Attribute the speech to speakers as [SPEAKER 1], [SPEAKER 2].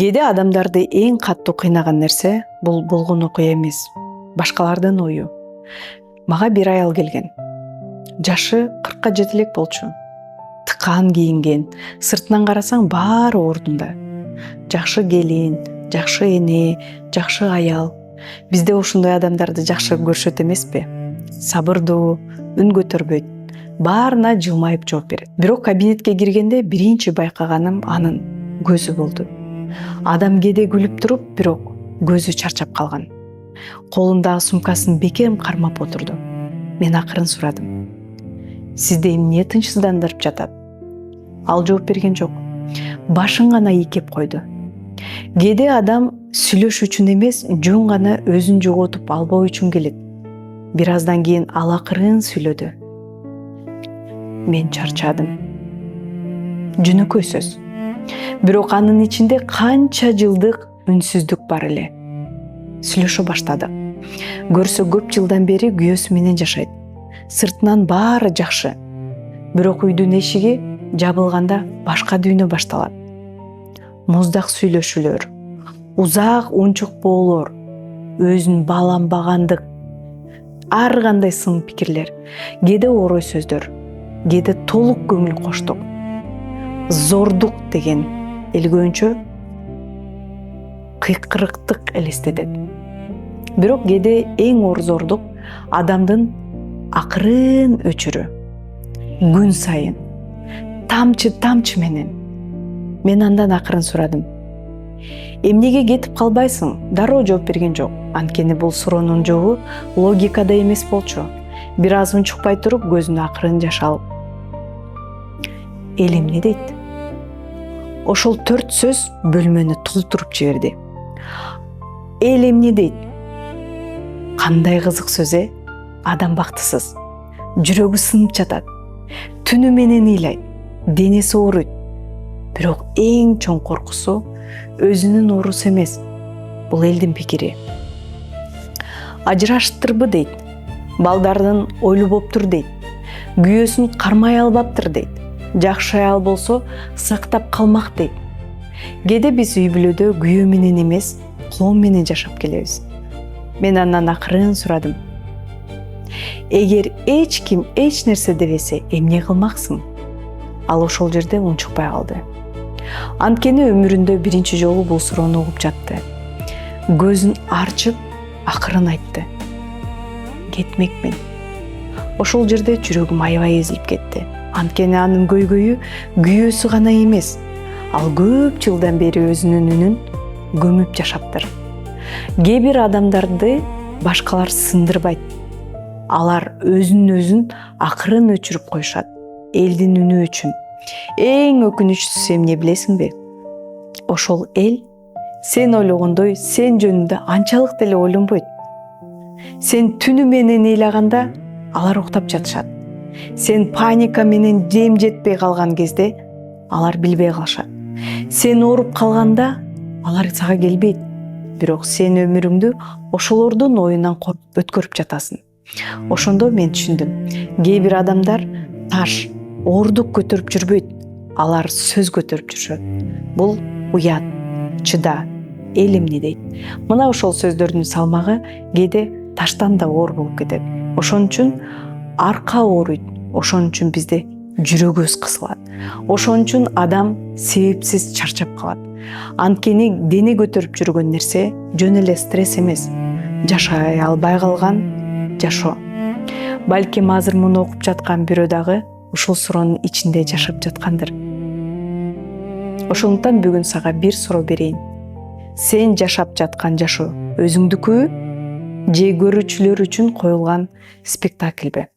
[SPEAKER 1] Кээде адамдарды эң катуу кыйнаган нерсе бул болгон окуя эмес, башкалардын ою. Мага бир аял келген. Жашы 40-ка жете элек болчу. Тыкаан кийинген, сыртынан карасаң баары ордунда. Жакшы келин, жакшы эне, жакшы аял. Бизде ушундай адамдарды жакшы көрүшөт эмеспи? Сабырдуу, үн көтөрбөйт, баарына жылмайып жооп берет. Бирок кабинетке киргенде биринчи байкаганым анын көзү болду. Адам кээде күлүп туруп, бирок көзү чарчап калган. Колундагы сумкасын бекем кармап отурду. Мен акырын сурадым. Сизди эмне тынчсыздандырып жатат? Ал жооп берген жок. Башын гана ийкеп койду. Кээде адам сүйлөш үчүн эмес, жөн гана өзүн жоготуп албоо үчүн келет. Бир аздан кийин ал акырын сүйлөдү. Мен чарчадым. Жөнөкөй сөз. Бирок анын ичинде канча жылдык үнсүздүк бар эле. Сүйлөшө баштадык. Көрсө көп жылдан бери күйөөсү менен жашайт. Сыртынан баары жакшы. Бирок үйдүн эшиги жабылганда башка дүйнө башталат. Муздак сүйлөшүүлөр, узак унчук боолор, өзүн бааланбагандык, ар кандай сын пикирлер, кээде орой сөздөр, кээде толук көңүл коштук. Зордук деген элгөөнчө кыйкырыктык элестетет. Бирок кээде эң оор зордук адамдын акырын өчүрү. Күн сайын, тамчы менен. Мен андан акырын сурадым. Эмнеге кетип калбайсың? Дароо жооп берген жок. Анткени бул суроонун жообу логикада эмес болчу. Бир аз унчукпай туруп көзүн акырын жаш алып. Эл эмне дейт? Ошол 4 сөз бөлмөнү толтуруп жиберди. Эл эмне дейт? Кандай кызык сөз Адам бактысыз. Жүрөгү сынып жатат. Түнү менен ыйлайт. Денеси ооруйт. Бирок эң чоң коркусу өзүнүн оорусу эмес. Бул элдин пикири. Ажыраштырбы дейт. Балдардын ойлуу болуптур дейт. Күйөөсүн кармай албаптыр дейт. Жакшы аял болсо сактап калмак дейт. Кээде биз үй бүлөдө күйөө менен эмес, коом менен жашап келебиз. Мен андан акырын сурадым. Эгер эч ким эч нерсе дебесе, эмне кылмаксың? Ал ошол жерде унчукпай калды. Анткени өмүрүндө биринчи жолу бул суроону угуп жатты. Көзүн арчып, акырын айтты. Кетмекмин. Ошол жерде жүрөгүм аябай эзилип кетти. Анткени анын көйгөйү күйөөсү гана эмес, ал көп жылдан бери өзүнүн үнүн көмүп жашаптыр. Кээ бир адамдарды башкалар сындырбайт. Алар өзүн акырын өчүрүп коюшат. Элдин үнү үчүн. Эң өкүнүчтүүсү эмне билесиңби? Ошол эл сен ойлогондой сен жөнүндө анчалык деле ойлонбойт. Сен түнү менен ыйлаганда алар уктап жатышат. Сен паника менен дем жетпей калган кезде алар билбей калышат. Сен ооруп калганда алар сага келбейт. Бирок сен өмүрүңдү ошолордун оюнан коркуп өткөрүп жатасың. Ошондо мен түшүндүм. Кээ бир адамдар таш, оордук көтөрүп жүрбөйт. Алар сөз көтөрүп жүрүшөт. Бул уят, чыда, эл эмне дейт. Мына ошол сөздөрдүн салмагы кээде таштан да оор болуп кетет. Ошон үчүн арка ооруйт. Ошон үчүн бизде жүрөгүбүз кысылат. Ошон үчүн адам себепсиз чарчап калат. Анткени дене көтөрүп жүргөн нерсе жөн эле стресс эмес. Жашай албай калган жашоо. Балким азыр муну окуп жаткан бирөө дагы ушул суроонун ичинде жашап жаткандыр. Ошондуктан бүгүн сага бир суроо берейин. Сен жашап жаткан жашоо өзүңдүкүбү же көрүүчүлөр үчүн коюлган спектакльби?